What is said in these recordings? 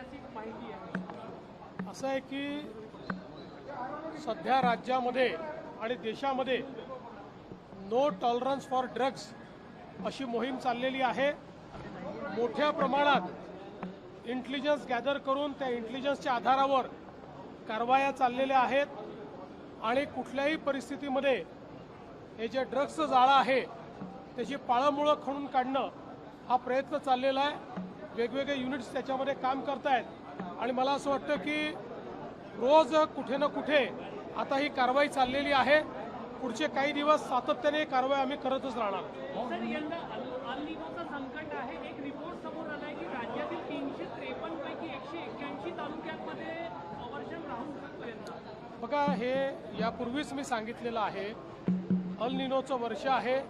अशी माहिती आहे। असं आहे की सध्या राज्यामध्ये आणि देशामध्ये नो टॉलरन्स फॉर ड्रग्स अशी मोहीम चाललेली आहे। मोठ्या प्रमाणात इंटेलिजन्स गॅदर करून त्या इंटेलिजन्सच्या आधारावर कारवाया चाललेल्या आहेत आणि कुठल्याही परिस्थितीमध्ये हे जे ड्रग्सचं जाळं आहे त्याची पाळंमुळं खणून काढणं हा प्रयत्न चाललेला आहे। वेगवेगळे युनिट्स त्याच्यामध्ये काम करत आहेत आणि मला असं वाटतं की रोज कुठे ना कुठे आता ही कारवाई चाललेली आहे। पुढचे काही दिवस सातत्याने कारवाई आम्ही करतच राहणार। सर, यंदा अल निनोचं संकट आहे। एक रिपोर्ट समोर आलाय की राज्यातील 353 पैकी 181 तालुक्यांमध्ये अवर्षण राहू शकतो यंदा। बघा, हे यापूर्वीच मी सांगितलेलं आहे, अल निनोचं वर्ष आहे।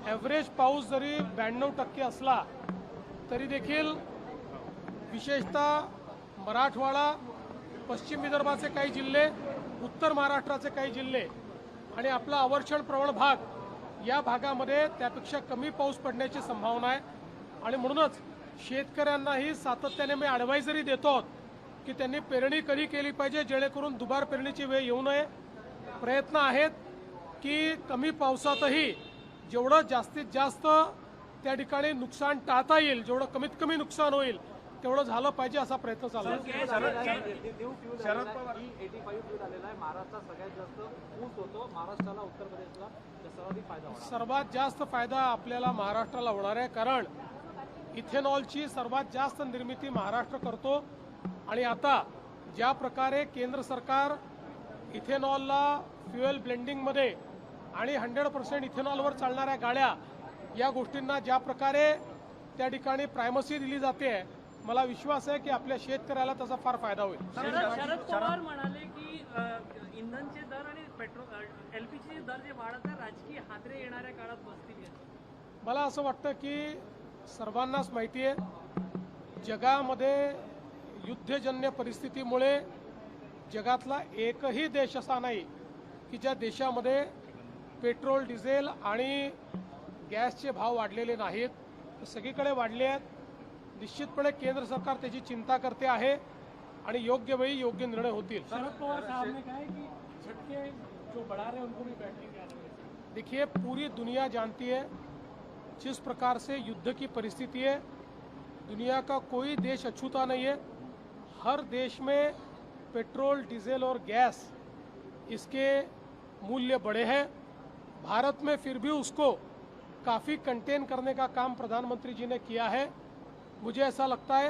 ॲव्हरेज पाऊस जरी 92% असला तरी देखील विशेषतः मराठवाडा, पश्चिम विदर्भाचे काही जिल्हे, उत्तर महाराष्ट्राचे काही जिल्हे आणि आपला अवर्षण प्रवण भाग या भागामध्ये त्यापेक्षा कमी पाऊस पडण्याची संभावना आहे आणि म्हणूनच शेतकऱ्यांनाही सातत्याने मी ॲडवायझरी देतो की त्यांनी पेरणी कधी केली पाहिजे जेणेकरून दुबार पेरणीची वेळ येऊ नये। प्रयत्न आहेत की कमी पावसातही जेवढं जास्तीत जास्त त्या ठिकाणी नुकसान टाळता येईल, जेवढं कमीत कमी नुकसान होईल तेवढं झालं पाहिजे असा प्रयत्न चालू आहे। शरद पवार 85 फ्यूल आलेला आहे। महाराष्ट्रात सगळ्यात जास्त ऊस होतो, महाराष्ट्राला उत्तर प्रदेशला सर्वाधिक फायदा होणार। सर्वात जास्त फायदा आपल्याला महाराष्ट्राला होणार आहे, कारण इथेनॉलची सर्वात जास्त निर्मिती महाराष्ट्र करतो आणि आता ज्या प्रकारे केंद्र सरकार इथेनॉलला फ्युएल ब्लेंडिंगमध्ये आणि 100% इथेनॉलवर चालणाऱ्या गाड्या या गोष्टींना ज्या प्रकारे त्या ठिकाणी प्रायमसी दिली जाते, मला विश्वास आहे की आपल्या शेतकऱ्याला त्याचा फार फायदा होईल। शरद पवार म्हणाले की इंधनचे दर आणि पेट्रोल एलपीजी दर जे वाढत आहे राजकीय हादरे येणाऱ्या काळात बसतील। मला असं वाटतं की सर्वांनाच माहिती आहे, जगामध्ये युद्धजन्य परिस्थितीमुळे जगातला एकही देश असा नाही की ज्या देशामध्ये पेट्रोल, डिझेल आणि गॅसचे भाव वाढलेले नाहीत, सगळीकडे वाढले आहेत। निश्चितपणे केंद्र सरकार त्याची चिंता करते आहे आणि योग्य वेळी योग्य निर्णय होतील। शरद पवार साहब ने कहा है कि झटके जो बढ़ा रहे हैं उनको भी बैठने की आदत है। देखिए, पूरी दुनिया जानती है जिस प्रकार से युद्ध की परिस्थिति है, दुनिया का कोई देश अछूता नहीं है। हर देश में पेट्रोल, डीजल और गैस इसके मूल्य बढ़े हैं। भारत में फिर भी उसको काफ़ी कंटेन करने का काम प्रधानमंत्री जी ने किया है। मुझे ऐसा लगता है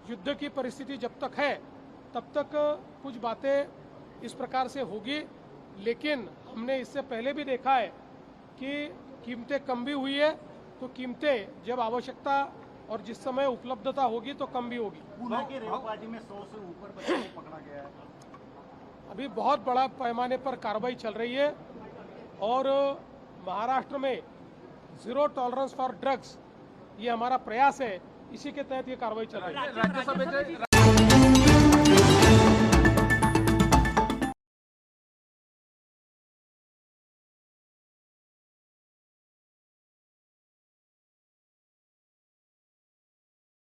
युद्ध की परिस्थिति जब तक है तब तक कुछ बातें इस प्रकार से होगी, लेकिन हमने इससे पहले भी देखा है कि कीमतें कम भी हुई है, तो कीमतें जब आवश्यकता और जिस समय उपलब्धता होगी तो कम भी होगी। पुणे की रेलगाड़ी में 100 से ऊपर बच्चों को पकड़ा गया है। अभी बहुत बड़ा पैमाने पर कार्रवाई चल रही है और महाराष्ट्र में जीरो टॉलरेंस फॉर ड्रग्स ये हमारा प्रयास है, इसी के तहत ये कार्रवाई चल रही है। राज्यसभेचे